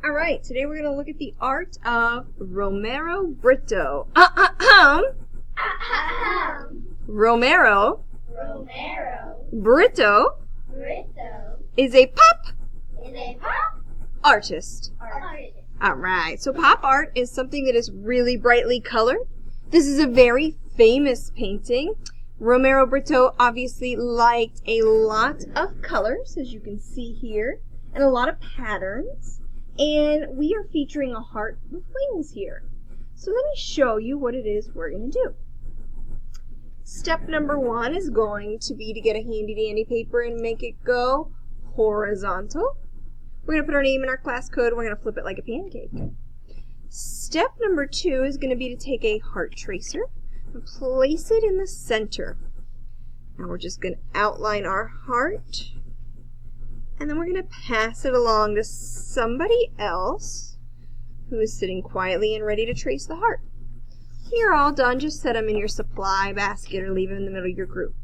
Alright, today we're going to look at the art of Romero Britto. Romero Britto is a pop artist. Alright, so pop art is something that is really brightly colored. This is a very famous painting. Romero Britto obviously liked a lot of colors, as you can see here, and a lot of patterns. And we are featuring a heart with wings here. So let me show you what it is we're going to do. Step number one is going to be to get a handy dandy paper and make it go horizontal. We're going to put our name and our class code. We're going to flip it like a pancake. Step number two is going to be to take a heart tracer and place it in the center. Now we're just going to outline our heart. And then we're going to pass it along to somebody else who is sitting quietly and ready to trace the heart. When you're all done, just set them in your supply basket or leave them in the middle of your group.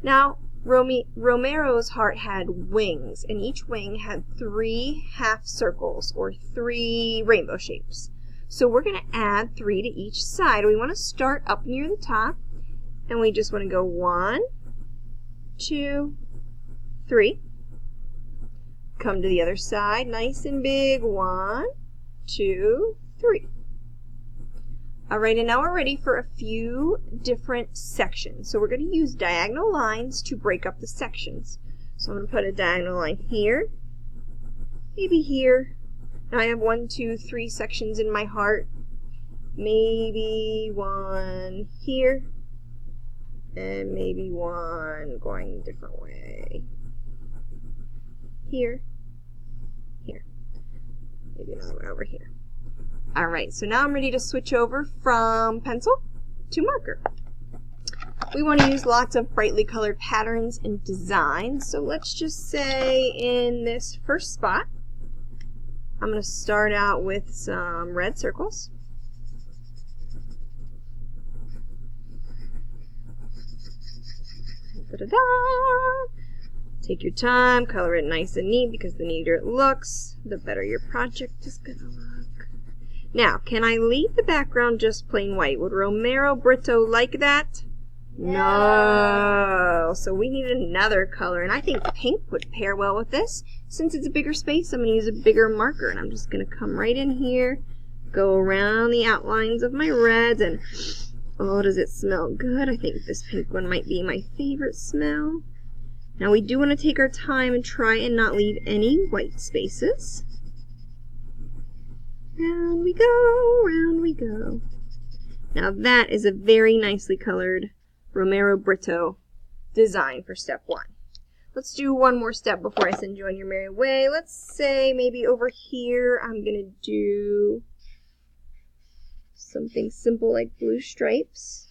Now, Romero's heart had wings, and each wing had 3 half circles, or 3 rainbow shapes. So we're going to add 3 to each side. We want to start up near the top, and we just want to go 1, 2, 3. Come to the other side, nice and big. 1, 2, 3. Alright, and now we're ready for a few different sections. So we're going to use diagonal lines to break up the sections. So I'm going to put a diagonal line here, maybe here. Now I have 1, 2, 3 sections in my heart. Maybe 1 here, and maybe 1 going a different way. Here, here, maybe another one over here. Alright, so now I'm ready to switch over from pencil to marker. We want to use lots of brightly colored patterns and designs, so let's just say in this first spot, I'm going to start out with some red circles. Da-da-da! Take your time, color it nice and neat, because the neater it looks, the better your project is going to look. Now, can I leave the background just plain white? Would Romero Britto like that? No. So we need another color, and I think pink would pair well with this. Since it's a bigger space, I'm going to use a bigger marker, and I'm just going to come right in here, go around the outlines of my reds, and oh, does it smell good? I think this pink one might be my favorite smell. Now we do want to take our time and try and not leave any white spaces. Round we go, round we go. Now that is a very nicely colored Romero Britto design for step 1. Let's do one more step before I send you on your merry way. Let's say maybe over here I'm going to do something simple like blue stripes.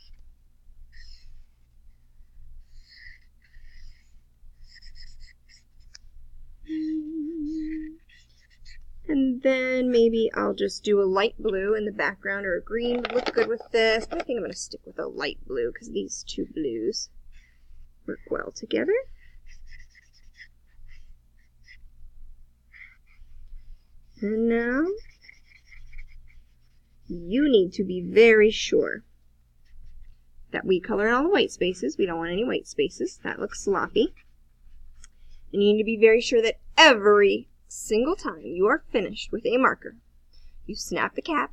And then maybe I'll just do a light blue in the background, or a green would look good with this. But I think I'm going to stick with a light blue because these two blues work well together. And now you need to be very sure that we color in all the white spaces. We don't want any white spaces. That looks sloppy. And you need to be very sure that every single time you are finished with a marker, you snap the cap,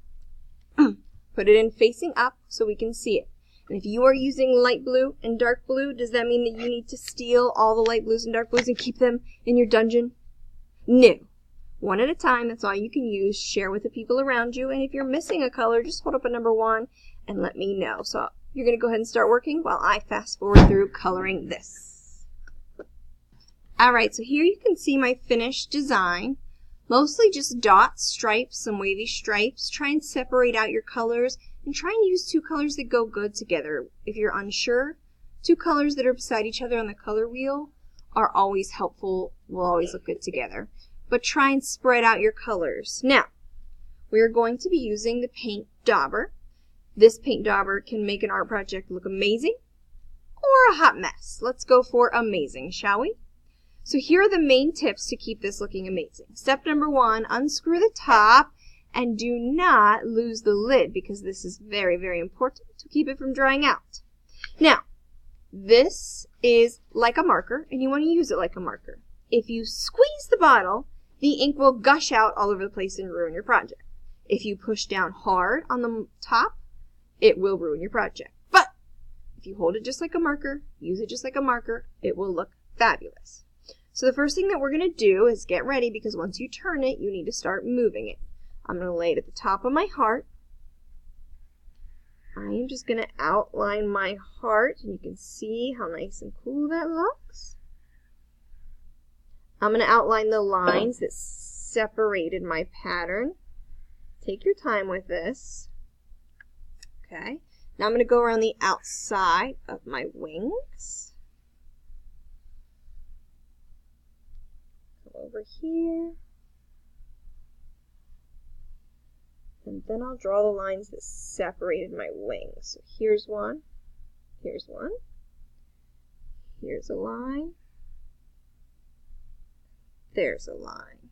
put it in facing up so we can see it. And if you are using light blue and dark blue, does that mean that you need to steal all the light blues and dark blues and keep them in your dungeon? No. One at a time, that's all you can use. Share with the people around you, and if you're missing a color, just hold up a number 1 and let me know. So you're going to go ahead and start working while I fast forward through coloring this. Alright, so here you can see my finished design. Mostly just dots, stripes, some wavy stripes. Try and separate out your colors, and try and use 2 colors that go good together. If you're unsure, 2 colors that are beside each other on the color wheel are always helpful, will always look good together. But try and spread out your colors. Now, we are going to be using the paint dauber. This paint dauber can make an art project look amazing or a hot mess. Let's go for amazing, shall we? So here are the main tips to keep this looking amazing. Step number 1, unscrew the top and do not lose the lid because this is very, very important to keep it from drying out. Now, this is like a marker and you want to use it like a marker. If you squeeze the bottle, the ink will gush out all over the place and ruin your project. If you push down hard on the top, it will ruin your project. But if you hold it just like a marker, use it just like a marker, it will look fabulous. So the first thing that we're going to do is get ready because once you turn it, you need to start moving it. I'm going to lay it at the top of my heart. I am just going to outline my heart, and you can see how nice and cool that looks. I'm going to outline the lines that separated my pattern. Take your time with this. Okay. Now I'm going to go around the outside of my wings. Over here, and then I'll draw the lines that separated my wings. So here's one, here's one, here's a line, there's a line,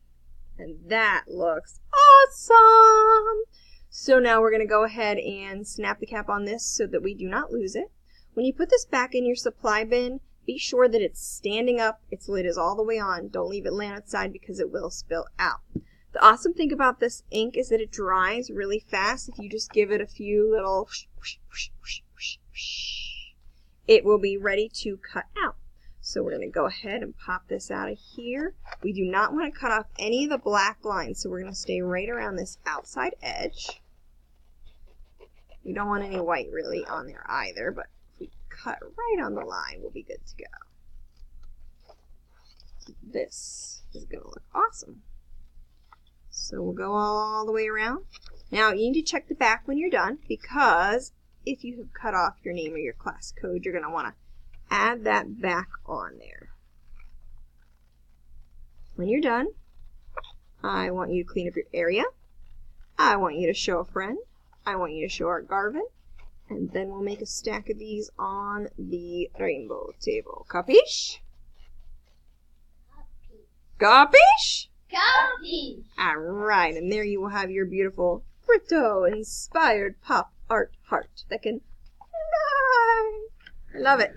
and that looks awesome! So now we're going to go ahead and snap the cap on this so that we do not lose it. When you put this back in your supply bin, be sure that it's standing up, its lid is all the way on. Don't leave it laying outside because it will spill out. The awesome thing about this ink is that it dries really fast. If you just give it a few little it will be ready to cut out. So we're going to go ahead and pop this out of here. We do not want to cut off any of the black lines, so we're going to stay right around this outside edge. We don't want any white really on there either, but cut right on the line, we'll be good to go. This is going to look awesome. So we'll go all the way around. Now you need to check the back when you're done because if you have cut off your name or your class code, you're going to want to add that back on there. When you're done, I want you to clean up your area. I want you to show a friend. I want you to show our Garvin. And then we'll make a stack of these on the rainbow table. Capiche? Capiche? Capiche! Alright, and there you will have your beautiful britto inspired pop art heart that can fly. I love it.